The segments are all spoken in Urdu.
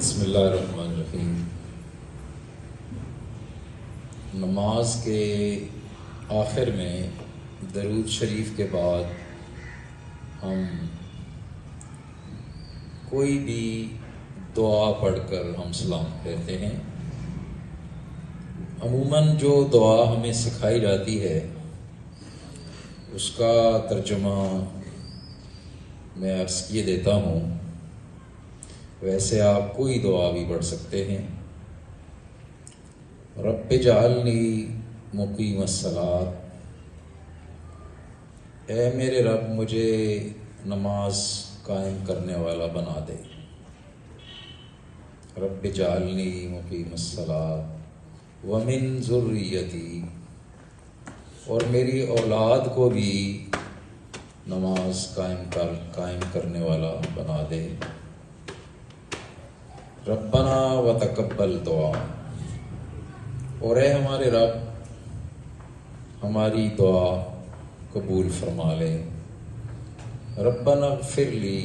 بسم اللہ الرحمن الرحیم۔ نماز کے آخر میں درود شریف کے بعد ہم کوئی بھی دعا پڑھ کر ہم سلام پھیرتے ہیں۔ عموماً جو دعا ہمیں سکھائی جاتی ہے اس کا ترجمہ میں عرض کیے دیتا ہوں۔ ویسے آپ کوئی دعا بھی پڑھ سکتے ہیں۔ رب اجعلنی مقیم الصلاۃ، اے میرے رب مجھے نماز قائم کرنے والا بنا دے۔ رب اجعلنی مقیم الصلاۃ ومن ذریتی، اور میری اولاد کو بھی نماز قائم کرنے والا بنا دے۔ ربنا وتقبل دعا، اور اے ہمارے رب ہماری دعا قبول فرما لے۔ ربنا اغفر لی،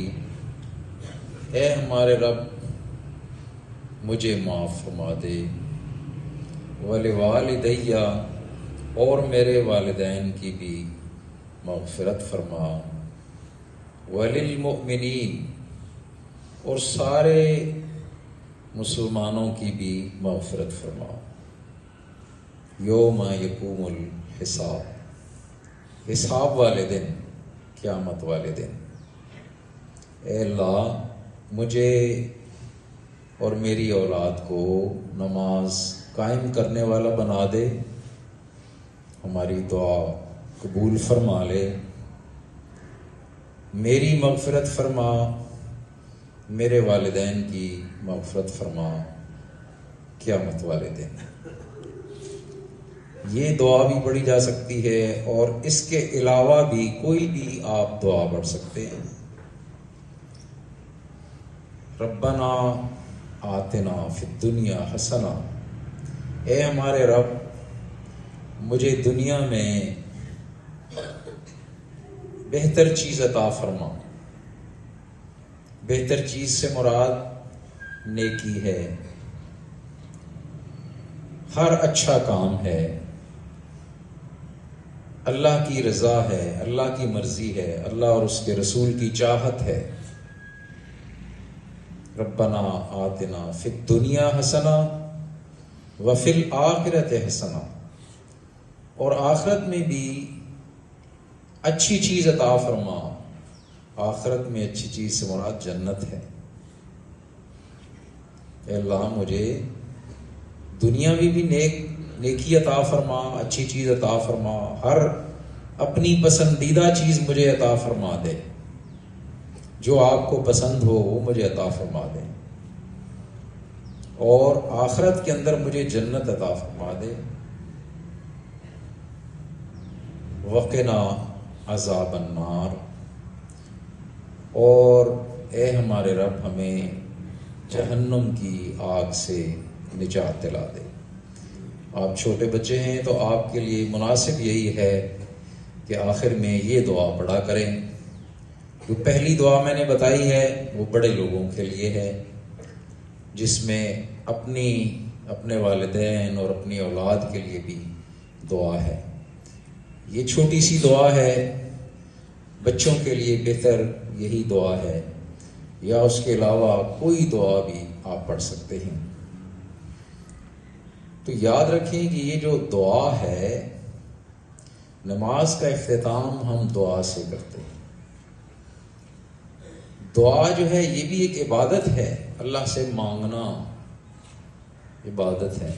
اے ہمارے رب مجھے معاف فرما دے۔ ولوالدی، اور میرے والدین کی بھی مغفرت فرما۔ وللمؤمنین، اور سارے مسلمانوں کی بھی مغفرت فرما۔ یوم یقوم الحساب، حساب والے دن، قیامت والے دن۔ اے اللہ مجھے اور میری اولاد کو نماز قائم کرنے والا بنا دے، ہماری دعا قبول فرما لے، میری مغفرت فرما، میرے والدین کی مغفرت فرما قیامت والے دن۔ یہ دعا بھی پڑھی جا سکتی ہے، اور اس کے علاوہ بھی کوئی بھی آپ دعا پڑھ سکتے ہیں۔ ربنا آتنا فی الدنیا حسنہ، اے ہمارے رب مجھے دنیا میں بہتر چیز عطا فرما۔ بہتر چیز سے مراد نیکی ہے، ہر اچھا کام ہے، اللہ کی رضا ہے، اللہ کی مرضی ہے، اللہ اور اس کے رسول کی چاہت ہے۔ ربنا آتنا فی الدنیا حسنہ وفی الآخرۃ حسنہ، اور آخرت میں بھی اچھی چیز عطا فرما۔ آخرت میں اچھی چیز سے مراد جنت ہے۔ اے اللہ مجھے دنیا میں بھی نیکی عطا فرما، اچھی چیز عطا فرما، ہر اپنی پسندیدہ چیز مجھے عطا فرما دے، جو آپ کو پسند ہو وہ مجھے عطا فرما دے، اور آخرت کے اندر مجھے جنت عطا فرما دے۔ وقنا عذاب النار، اور اے ہمارے رب ہمیں جہنم کی آگ سے نجات دلا دے۔ آپ چھوٹے بچے ہیں تو آپ کے لیے مناسب یہی ہے کہ آخر میں یہ دعا پڑھا کریں۔ جو پہلی دعا میں نے بتائی ہے وہ بڑے لوگوں کے لیے ہے، جس میں اپنے والدین اور اپنی اولاد کے لیے بھی دعا ہے۔ یہ چھوٹی سی دعا ہے، بچوں کے لیے بہتر یہی دعا ہے، یا اس کے علاوہ کوئی دعا بھی آپ پڑھ سکتے ہیں۔ تو یاد رکھیں کہ یہ جو دعا ہے، نماز کا اختتام ہم دعا سے کرتے ہیں۔ دعا جو ہے یہ بھی ایک عبادت ہے، اللہ سے مانگنا عبادت ہے۔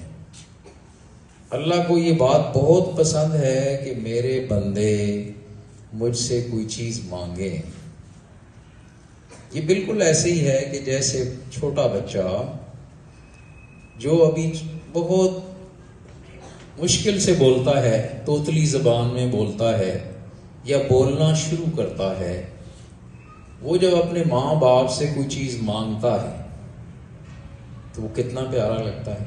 اللہ کو یہ بات بہت پسند ہے کہ میرے بندے مجھ سے کوئی چیز مانگیں۔ یہ بالکل ایسے ہی ہے کہ جیسے چھوٹا بچہ جو ابھی بہت مشکل سے بولتا ہے، توتلی زبان میں بولتا ہے یا بولنا شروع کرتا ہے، وہ جب اپنے ماں باپ سے کوئی چیز مانگتا ہے تو وہ کتنا پیارا لگتا ہے۔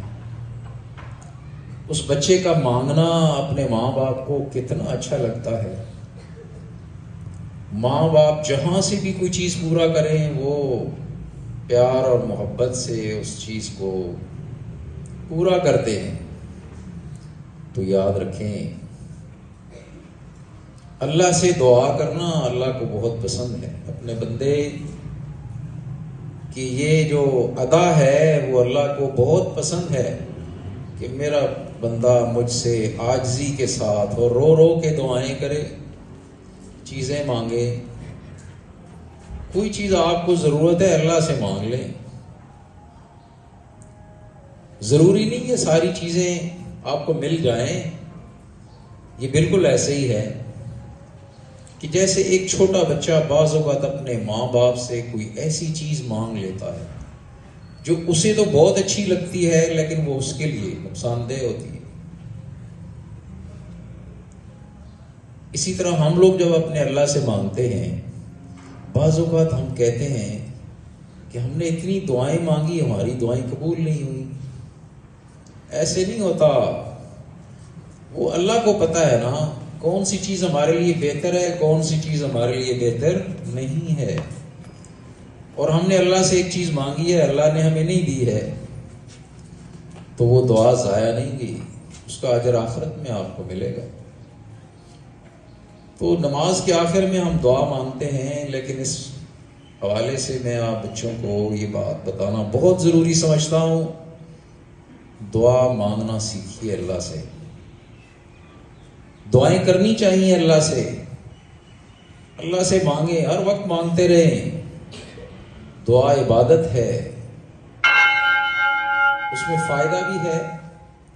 اس بچے کا مانگنا اپنے ماں باپ کو کتنا اچھا لگتا ہے۔ ماں باپ جہاں سے بھی کوئی چیز پورا کریں وہ پیار اور محبت سے اس چیز کو پورا کرتے ہیں تو یاد رکھیں اللہ سے دعا کرنا اللہ کو بہت پسند ہے. اپنے بندے کی یہ جو ادا ہے وہ اللہ کو بہت پسند ہے کہ میرا بندہ مجھ سے عاجزی کے ساتھ اور رو رو کے دعائیں کرے، چیزیں مانگے. کوئی چیز آپ کو ضرورت ہے اللہ سے مانگ لیں. ضروری نہیں کہ ساری چیزیں آپ کو مل جائیں. یہ بالکل ایسے ہی ہے کہ جیسے ایک چھوٹا بچہ بعض اوقات اپنے ماں باپ سے کوئی ایسی چیز مانگ لیتا ہے جو اسے تو بہت اچھی لگتی ہے لیکن وہ اس کے لیے نقصان دہ ہوتی ہے. اسی طرح ہم لوگ جب اپنے اللہ سے مانگتے ہیں بعض اوقات ہم کہتے ہیں کہ ہم نے اتنی دعائیں مانگی ہماری دعائیں قبول نہیں ہوئی. ایسے نہیں ہوتا. وہ اللہ کو پتہ ہے نا کون سی چیز ہمارے لیے بہتر ہے، کون سی چیز ہمارے لیے بہتر نہیں ہے. اور ہم نے اللہ سے ایک چیز مانگی ہے، اللہ نے ہمیں نہیں دی ہے، تو وہ دعا ضائع نہیں گئی، اس کا اجر آخرت میں آپ کو ملے گا. تو نماز کے آخر میں ہم دعا مانگتے ہیں، لیکن اس حوالے سے میں آپ بچوں کو یہ بات بتانا بہت ضروری سمجھتا ہوں. دعا مانگنا سیکھیے اللہ سے. دعائیں کرنی چاہیے اللہ سے. اللہ سے مانگیں، ہر وقت مانگتے رہیں. دعا عبادت ہے، اس میں فائدہ بھی ہے.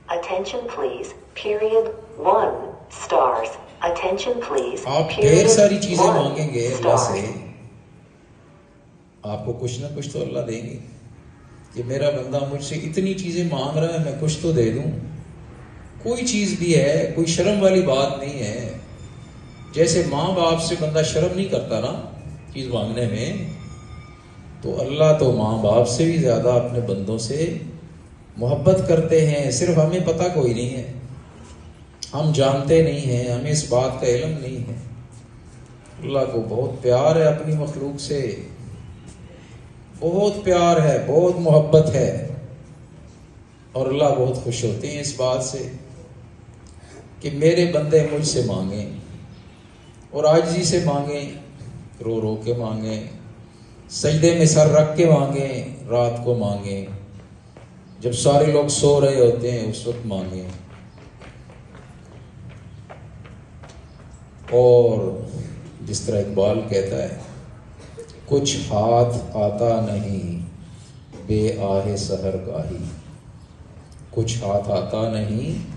Attention please, period 1 stars. Attention please, آپ ڈھیر ساری period چیزیں 1 مانگیں گے اللہ سے، stars. آپ کو کچھ نہ کچھ تو اللہ دیں گے. کہ میرا بندہ مجھ سے اتنی چیزیں مانگ رہا ہے، میں کچھ تو دے دوں. کوئی چیز بھی ہے، کوئی شرم والی بات نہیں ہے. جیسے ماں باپ سے بندہ شرم نہیں کرتا نا چیز مانگنے میں، تو اللہ تو ماں باپ سے بھی زیادہ اپنے بندوں سے محبت کرتے ہیں. صرف ہمیں پتہ کوئی نہیں ہے، ہم جانتے نہیں ہیں، ہمیں اس بات کا علم نہیں ہے. اللہ کو بہت پیار ہے اپنی مخلوق سے، بہت پیار ہے، بہت محبت ہے. اور اللہ بہت خوش ہوتے ہیں اس بات سے کہ میرے بندے مجھ سے مانگیں اور عاجزی سے مانگیں، رو رو کے مانگیں، سجدے میں سر رکھ کے مانگیں، رات کو مانگیں، جب سارے لوگ سو رہے ہوتے ہیں اس وقت مانگیں. اور جس طرح اقبال کہتا ہے، کچھ ہاتھ آتا نہیں بے آہ سحر گاہی. کچھ ہاتھ آتا نہیں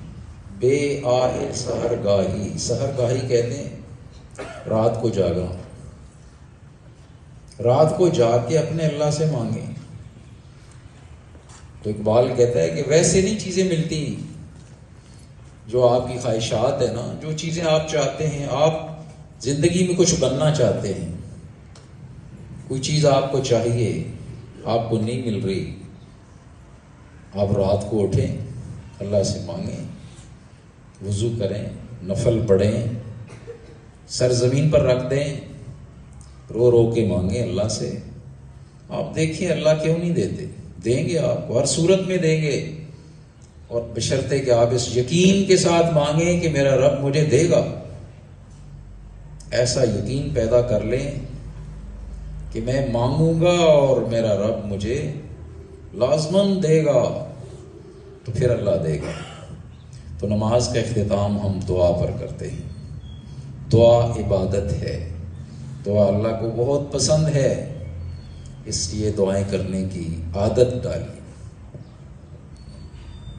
بے آہ سحر گاہی. سحر گاہی کہتے ہیں رات کو جاگنا. رات کو جاگ کے اپنے اللہ سے مانگیں. تو اقبال کہتا ہے کہ ویسے نہیں چیزیں ملتی جو آپ کی خواہشات ہیں نا، جو چیزیں آپ چاہتے ہیں. آپ زندگی میں کچھ بننا چاہتے ہیں، کوئی چیز آپ کو چاہیے، آپ کو نہیں مل رہی. آپ رات کو اٹھیں، اللہ سے مانگیں، وضو کریں، نفل پڑھیں، سر زمین پر رکھ دیں، رو رو کے مانگیں اللہ سے. آپ دیکھیں اللہ کیوں نہیں دیتے، دیں گے آپ کو، ہر صورت میں دیں گے. اور بشرطے کہ آپ اس یقین کے ساتھ مانگیں کہ میرا رب مجھے دے گا. ایسا یقین پیدا کر لیں کہ میں مانگوں گا اور میرا رب مجھے لازماً دے گا، تو پھر اللہ دے گا. تو نماز کا اختتام ہم دعا پر کرتے ہیں. دعا عبادت ہے، دعا اللہ کو بہت پسند ہے، اس لیے دعائیں کرنے کی عادت ڈالیے.